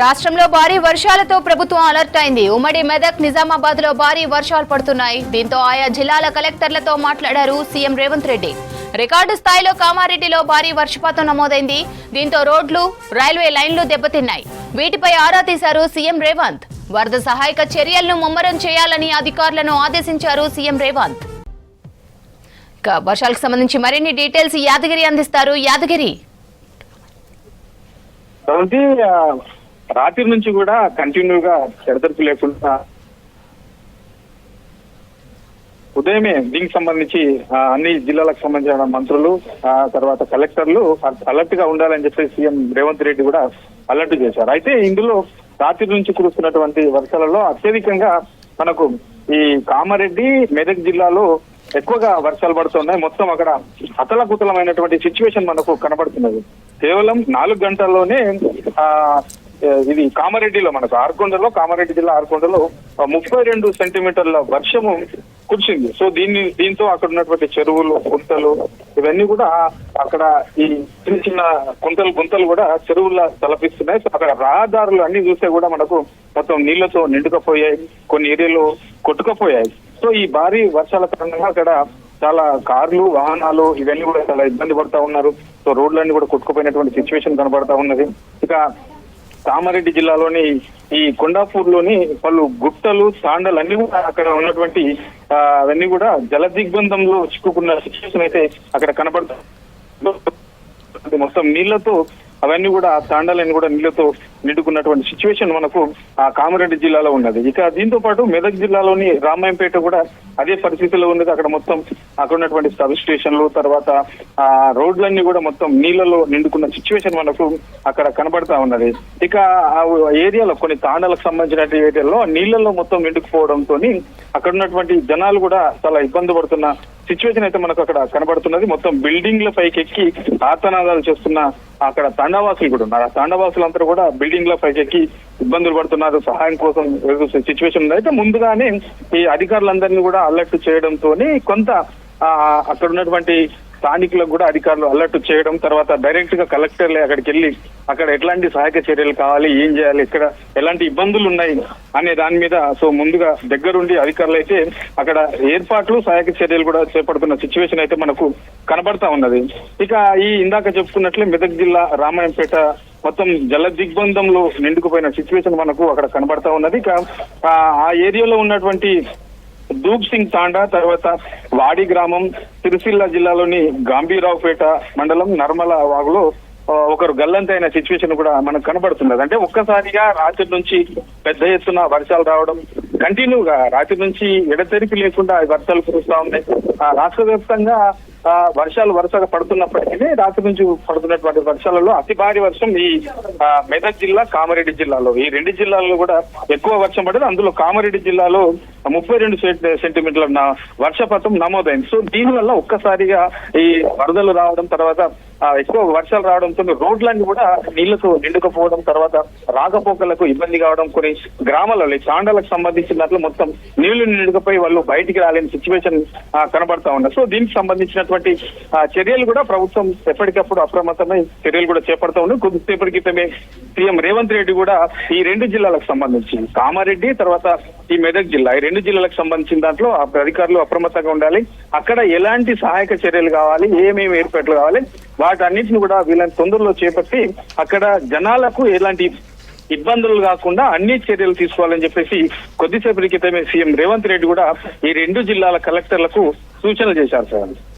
రాష్ట్రంలో భారీ వర్షాలతో ప్రభుత్వం అలర్ట్ అయింది. ఉమ్మడి మెదక్, నిజామాబాద్ లో భారీ వర్షాలు పడుతున్నాయి. దీంతో ఆయా జిల్లాల కలెక్టర్లతో మాట్లాడారు సీఎం రేవంత్ రెడ్డి. రికార్డు స్థాయిలో కామారెడ్డిలో భారీ వర్షపాతం నమోదైంది. దీంతో రోడ్లు, రైల్వే లైన్లు దెబ్బతిన్నాయి. వీటిపై ఆరా తీశారు సీఎం రేవంత్. వరద సహాయక చర్యలను ముమ్మరం చేయాలని అధికారులను ఆదేశించారు సీఎం రేవంత్. వర్షాలకు సంబంధించి మరిన్ని డీటెయిల్స్ యాదగిరి అందిస్తారు. యాదగిరి, రాత్రి నుంచి కూడా కంటిన్యూగా ఎడతెరిపి లేకుండా ఉదయమే దీనికి సంబంధించి అన్ని జిల్లాలకు సంబంధించిన మంత్రులు తర్వాత కలెక్టర్లు అలర్ట్ గా ఉండాలని చెప్పి సీఎం రేవంత్ రెడ్డి కూడా అలర్ట్ చేశారు. అయితే ఇందులో రాత్రి నుంచి కురుస్తున్నటువంటి వర్షాలలో అత్యధికంగా మనకు ఈ కామారెడ్డి, మెదక్ జిల్లాలో ఎక్కువగా వర్షాలు పడుతున్నాయి. మొత్తం అక్కడ అతలకుతలమైనటువంటి సిచ్యువేషన్ మనకు కనబడుతున్నది. కేవలం 4 గంటల్లోనే ఇది కామారెడ్డిలో మనకు కామారెడ్డి జిల్లా ఆర్కొండలో 32 సెంటీమీటర్ల వర్షము కురిసింది. సో దీంతో అక్కడ ఉన్నటువంటి చెరువులు, గుంతలు ఇవన్నీ కూడా అక్కడ ఈ చిన్న చిన్న గుంతలు కూడా చెరువుల్లో తలపిస్తున్నాయి. సో అక్కడ రహదారులు అన్ని చూస్తే కూడా మనకు మొత్తం నీళ్లతో నిండుకపోయాయి, కొన్ని ఏరియాలు కొట్టుకుపోయాయి. సో ఈ భారీ వర్షాల కారణంగా అక్కడ చాలా కార్లు, వాహనాలు ఇవన్నీ కూడా చాలా ఇబ్బంది పడతా ఉన్నారు. సో రోడ్లన్నీ కూడా కొట్టుకుపోయినటువంటి సిచ్యువేషన్ కనబడతా ఉన్నది. ఇక కామారెడ్డి జిల్లాలోని ఈ కొండాపూర్లోని పలు గుట్టలు, తాండలు అన్ని కూడా అక్కడ ఉన్నటువంటి అవన్నీ కూడా జల దిగ్బంధంలో చిక్కుకున్న సిచ్యువేషన్ అయితే అక్కడ కనబడతా. మొత్తం నీళ్లతో అవన్నీ కూడా తాండాలన్నీ కూడా నీళ్లతో నిండుకున్నటువంటి సిచ్యువేషన్ మనకు ఆ కామారెడ్డి జిల్లాలో ఉన్నది. ఇక దీంతో పాటు మెదక్ జిల్లాలోని రామాయంపేట కూడా అదే పరిస్థితిలో ఉన్నది. అక్కడ మొత్తం అక్కడ ఉన్నటువంటి సబ్ స్టేషన్లు, తర్వాత ఆ రోడ్లన్నీ కూడా మొత్తం నీళ్లలో నిండుకున్న సిచ్యువేషన్ మనకు అక్కడ కనబడతా ఉన్నది. ఇక ఆ ఏరియాలో కొన్ని తాండాలకు సంబంధించిన ఏరియాలో నీళ్లలో మొత్తం నిండుకుపోవడంతో అక్కడ ఉన్నటువంటి జనాలు కూడా చాలా ఇబ్బంది పడుతున్న సిచ్యువేషన్ అయితే మనకు అక్కడ కనబడుతున్నది. మొత్తం బిల్డింగ్ల పైకి ఎక్కి ఆర్తనాదాలు చేస్తున్న అక్కడ తాండావాసులు కూడా ఉన్నారు. ఆ తాండావాసులందరూ కూడా బిల్డింగ్ల పైకి ఎక్కి ఇబ్బందులు పడుతున్నారు, సహాయం కోసం ఎదురు సిచ్యువేషన్ ఉంది. అయితే ముందుగానే ఈ అధికారులందరినీ కూడా అలర్ట్ చేయడంతో కొంత అక్కడ ఉన్నటువంటి స్థానికులకు కూడా అధికారులు అలర్ట్ చేయడం, తర్వాత డైరెక్ట్ గా కలెక్టర్లే అక్కడికి వెళ్ళి అక్కడ ఎట్లాంటి సహాయక చర్యలు కావాలి, ఏం చేయాలి, ఇక్కడ ఎలాంటి ఇబ్బందులు ఉన్నాయి అనే దాని మీద సో ముందుగా దగ్గరుండి అధికారులు అయితే అక్కడ ఏర్పాట్లు, సహాయక చర్యలు కూడా చేపడుతున్న సిచ్యువేషన్ అయితే మనకు కనబడతా ఉన్నది. ఇక ఈ ఇందాక చెప్పుకున్నట్లే మెదక్ జిల్లా రామాయంపేట మొత్తం జల దిగ్బంధంలో నిండుకుపోయిన సిచ్యువేషన్ మనకు అక్కడ కనబడతా ఉన్నది. ఇక ఆ ఏరియాలో ఉన్నటువంటి దూబ్ సింగ్ తాండా, తర్వాత వాడి గ్రామం, సిరిసిల్ల జిల్లాలోని గాంభీరావుపేట మండలం నర్మల వాగులో ఒకరు గల్లంతైన సిచ్యువేషన్ కూడా మనకు కనబడుతున్నది. అంటే ఒక్కసారిగా రాత్రి నుంచి పెద్ద ఎత్తున వర్షాలు రావడం, కంటిన్యూగా రాత్రి నుంచి ఎడతెరిపి లేకుండా వర్షాలు కురుస్తా ఉన్నాయి. రాష్ట్ర వ్యాప్తంగా వర్షాలు వరుసగా పడుతున్నప్పటికీ రాత్రి నుంచి పడుతున్నటువంటి వర్షాలలో అతి భారీ వర్షం ఈ మెదక్ జిల్లా, కామారెడ్డి జిల్లాలో, ఈ 2 జిల్లాల్లో కూడా ఎక్కువ వర్షం పడింది. అందులో కామారెడ్డి జిల్లాలో 32 సెంటీమీటర్ల వర్షపాతం నమోదైంది. సో దీనివల్ల ఒక్కసారిగా ఈ వరదలు రావడం, తర్వాత ఎక్కువ వర్షాలు రావడంతో రోడ్లన్నీ కూడా నీళ్లతో నిండుకపోవడం, తర్వాత రాకపోకలకు ఇబ్బంది కావడం, కొన్ని గ్రామాలలో తాండాలకు సంబంధించినట్లు మొత్తం నీళ్లు నిండుకపోయి వాళ్ళు బయటికి రాలేని సిచ్యువేషన్ కనబడతా ఉన్నారు. సో దీనికి సంబంధించినటువంటి చర్యలు కూడా ప్రభుత్వం ఎప్పటికప్పుడు అప్రమత్తమై చర్యలు కూడా చేపడతా ఉన్నాయి. కొద్దిసేపటి క్రితమే సీఎం రేవంత్ రెడ్డి కూడా ఈ 2 జిల్లాలకు సంబంధించి కామారెడ్డి, తర్వాత ఈ మెదక్ జిల్లా, ఈ 2 జిల్లాలకు సంబంధించిన దాంట్లో అధికారులు అప్రమత్తంగా ఉండాలి. అక్కడ ఎలాంటి సహాయక చర్యలు కావాలి, ఏమేమి ఏర్పాట్లు కావాలి, వాటన్నిటిని కూడా వీళ్ళని తొందరలో చేపట్టి అక్కడ జనాలకు ఎలాంటి ఇబ్బందులు కాకుండా అన్ని చర్యలు తీసుకోవాలని చెప్పేసి కొద్దిసేపటి క్రితమే సీఎం రేవంత్ రెడ్డి కూడా ఈ 2 జిల్లాల కలెక్టర్లకు సూచనలు చేశారు సార్.